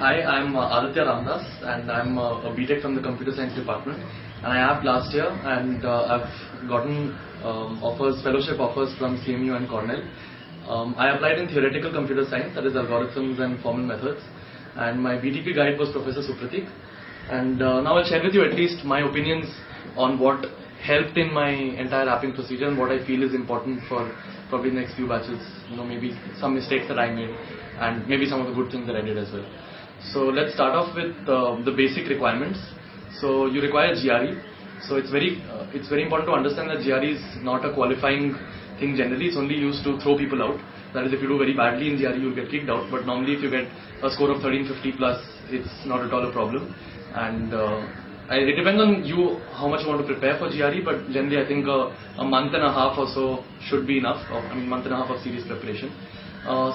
Hi, I'm Aditya Ramdas, and I'm a BTech from the Computer Science department. And I applied last year, and I've gotten fellowship offers from CMU and Cornell. I applied in theoretical computer science, that is algorithms and formal methods. And my BTP guide was Professor Supratik. And now I'll share with you at least my opinions on what helped in my entire apping procedure and what I feel is important for probably the next few batches. Maybe some mistakes that I made, and maybe some of the good things that I did as well. So let's start off with the basic requirements. So you require GRE. So it's very important to understand that GRE is not a qualifying thing generally. It's only used to throw people out. That is, if you do very badly in GRE, you'll get kicked out. But normally, if you get a score of 1350 plus, it's not at all a problem. And it depends on you how much you want to prepare for GRE. But generally, I think a month and a half or so should be enough. Month and a half of serious preparation.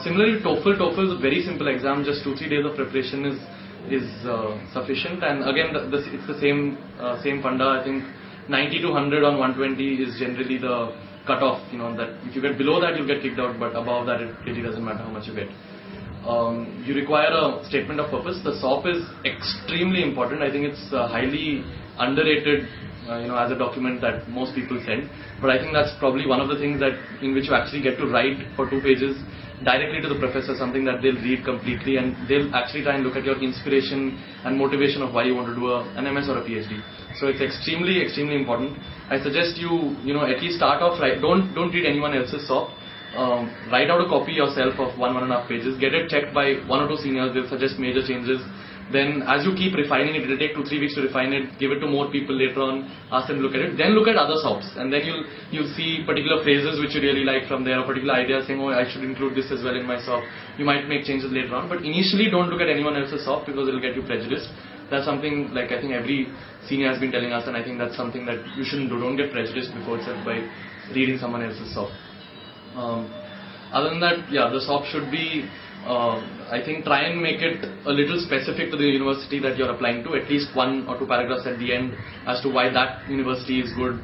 Similarly, TOEFL is a very simple exam. Just 2-3 days of preparation is sufficient. And again, it's the same funda. I think 90 to 100 on 120 is generally the cutoff. That if you get below that, you'll get kicked out. But above that, it really doesn't matter how much you get. You require a statement of purpose. The SOP is extremely important. I think it's highly underrated. As a document that most people send, but I think that's probably one of the things in which you actually get to write for 2 pages directly to the professor, something that they'll read completely, and they'll actually try and look at your inspiration and motivation of why you want to do an MS or a PhD. So it's extremely important. I suggest you at least start off right. Don't read anyone else's SOP. Write out a copy yourself of 1.5 pages. Get it checked by 1 or 2 seniors. They'll suggest major changes. Then as you keep refining it, it'll take 2-3 weeks to refine it, give it to more people later on, ask them to look at it, then look at other SOPs, and then you'll see particular phrases which you really like from there, or particular ideas saying, oh, I should include this as well in my SOP. You might make changes later on, but initially don't look at anyone else's SOP because it'll get you prejudiced. That's something like I think every senior has been telling us, and I think that's something that you shouldn't do. Don't get prejudiced before itself by reading someone else's SOP. Other than that, yeah, the SOP should be I think try and make it a little specific to the university that you're applying to, at least 1 or 2 paragraphs at the end as to why that university is good,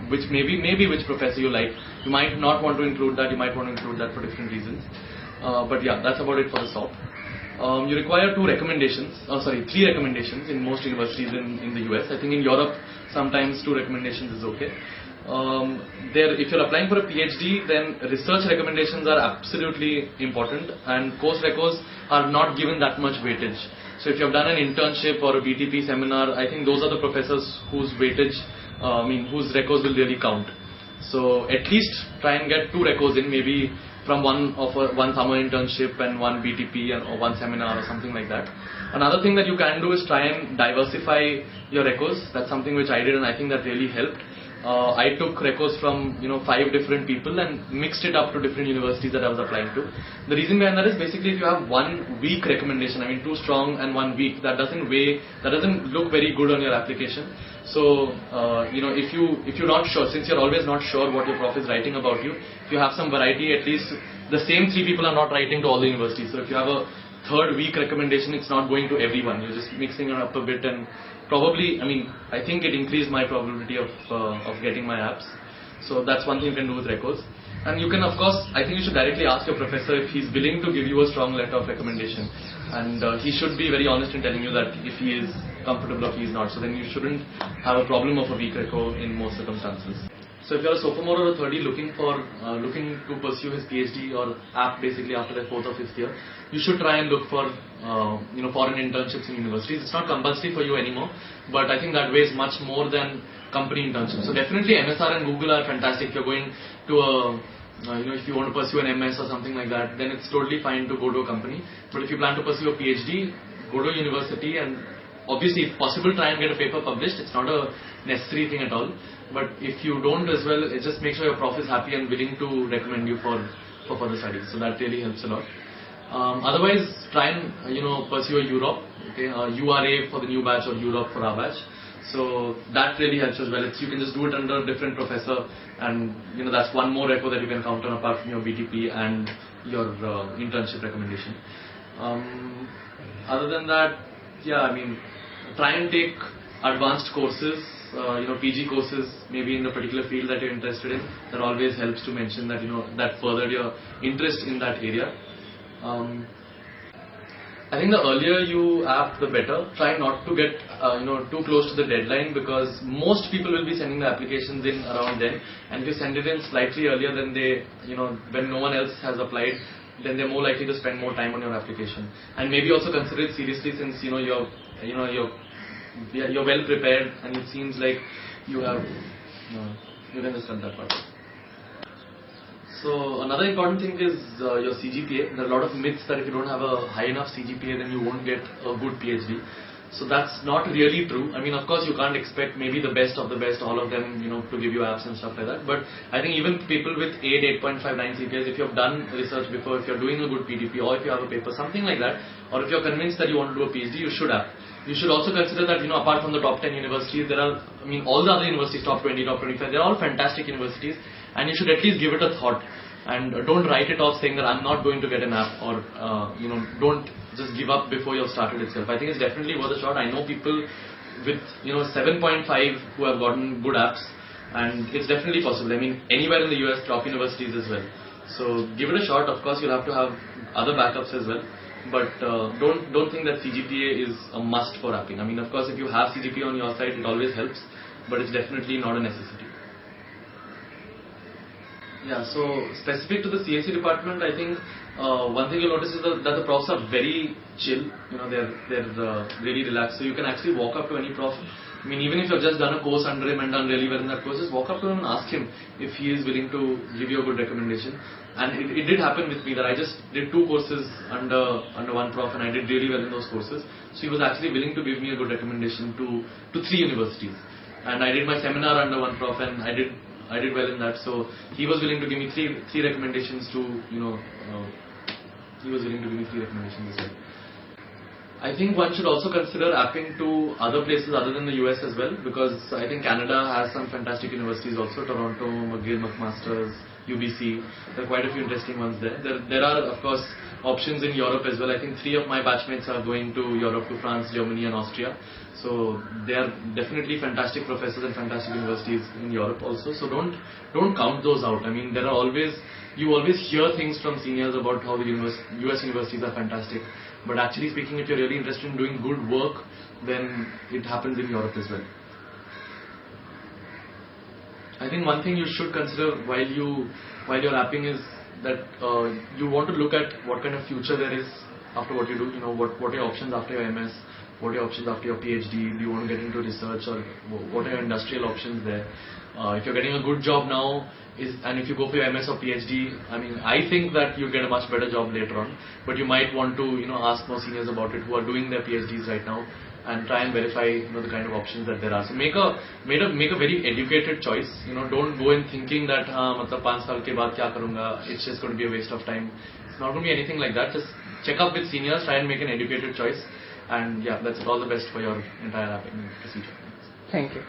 which maybe which professor you like. You might not want to include that, you might want to include that for different reasons. But yeah, that's about it for the SOP. You require 3 recommendations in most universities in the US. I think in Europe, sometimes 2 recommendations is okay. If you're applying for a PhD, then research recommendations are absolutely important, and course recos are not given that much weightage. So if you have done an internship or a BTP seminar, I think those are the professors whose weightage, whose recos will really count. So at least try and get 2 recos in, maybe from one summer internship and 1 BTP or 1 seminar or something like that. Another thing that you can do is try and diversify your recos. That's something which I did, and I think that really helped. I took recos from 5 different people and mixed it up to different universities that I was applying to. The reason behind that is basically if you have 1 weak recommendation, 2 strong and 1 weak, that doesn't look very good on your application. So if you're not sure, since you're always not sure what your prof is writing about you, if you have some variety, at least the same 3 people are not writing to all the universities. So if you have a 3rd weak recommendation, it's not going to everyone. You're just mixing it up a bit, and probably, I think it increased my probability of getting my apps. So that's one thing you can do with recos. And you can, of course, I think you should directly ask your professor if he's willing to give you a strong letter of recommendation. And he should be very honest in telling you that if he is comfortable or he is not. So then you shouldn't have a problem of a weak reco in most circumstances. So if you're a sophomore or a 3rd year looking to pursue his PhD or app basically after their 4th or 5th year, you should try and look for foreign internships in universities. It's not compulsory for you anymore, but I think that weighs much more than company internships. So definitely MSR and Google are fantastic. If you're going to if you want to pursue an MS or something like that, then it's totally fine to go to a company. But if you plan to pursue a PhD, go to a university, and obviously if possible try and get a paper published. It's not a necessary thing at all. But if you don't as well, just make sure your prof is happy and willing to recommend you for further studies. So that really helps a lot. Otherwise, try and pursue a Europe, URA for the new batch or Europe for our batch. So that really helps as well. You can just do it under a different professor, and that's 1 more reco that you can count on apart from your BTP and your internship recommendation. Other than that, yeah, try and take advanced courses. PG courses, maybe in the particular field that you're interested in. That always helps to mention that that furthered your interest in that area. I think the earlier you app, the better. Try not to get too close to the deadline, because most people will be sending the applications in around then. And if you send it in slightly earlier than when no one else has applied, then they're more likely to spend more time on your application. And maybe also consider it seriously, since you're well prepared, and it seems like you have. You can just cut that part. So another important thing is your CGPA. There are a lot of myths that if you don't have a high enough CGPA, then you won't get a good PhD. So that's not really true. I mean, of course, you can't expect maybe the best of the best, all of them, to give you apps and stuff like that. But I think even people with 8, 8.5, 9 CGPAs, if you have done research before, if you're doing a good PDP, or if you have a paper, something like that, or if you're convinced that you want to do a PhD, you should have. You should also consider that, apart from the top 10 universities, there are, all the other universities, top 20, top 25, they're all fantastic universities, and you should at least give it a thought. And don't write it off saying that I'm not going to get an app, or, don't just give up before you've started itself. I think it's definitely worth a shot. I know people with, 7.5 who have gotten good apps, and it's definitely possible. I mean, anywhere in the US, top universities as well. So give it a shot. Of course, you'll have to have other backups as well. But don't think that CGPA is a must for apping. I mean, of course, if you have CGPA on your side, it always helps, but it's definitely not a necessity. Yeah, so specific to the CSE department, I think one thing you'll notice is that the profs are very chill. They're really relaxed. So you can actually walk up to any prof. I mean, even if you've just done a course under him and done really well in that course, just walk up to him and ask him if he is willing to give you a good recommendation. And it did happen with me that I just did 2 courses under one prof, and I did really well in those courses. So he was actually willing to give me a good recommendation to 3 universities. And I did my seminar under one prof, and I did well in that. So he was willing to give me three recommendations to he was willing to give me 3 recommendations as well. I think one should also consider apping to other places other than the US as well, because I think Canada has some fantastic universities also, Toronto, McGill, McMaster's, UBC. There are quite a few interesting ones there. There are, of course, options in Europe as well. I think 3 of my batchmates are going to Europe, to France, Germany and Austria. So they are definitely fantastic professors and fantastic universities in Europe also. So don't count those out. I mean, you always hear things from seniors about how the US universities are fantastic. But actually speaking, if you're really interested in doing good work, then it happens in Europe as well. I think one thing you should consider while you're apping is that you want to look at what kind of future there is after what you do. What are your options after your MS? What are your options after your PhD? Do you want to get into research, or what are your industrial options there? If you're getting a good job now, and if you go for your MS or PhD, I mean, I think that you'll get a much better job later on. But you might want to, ask more seniors about it who are doing their PhDs right now, and try and verify, the kind of options that there are. So make a very educated choice. Don't go in thinking that, 5 saal ke baad kya karunga? It's just going to be a waste of time. It's not going to be anything like that. Just check up with seniors, try and make an educated choice. And yeah, that's all the best for your entire apping procedure. Thank you.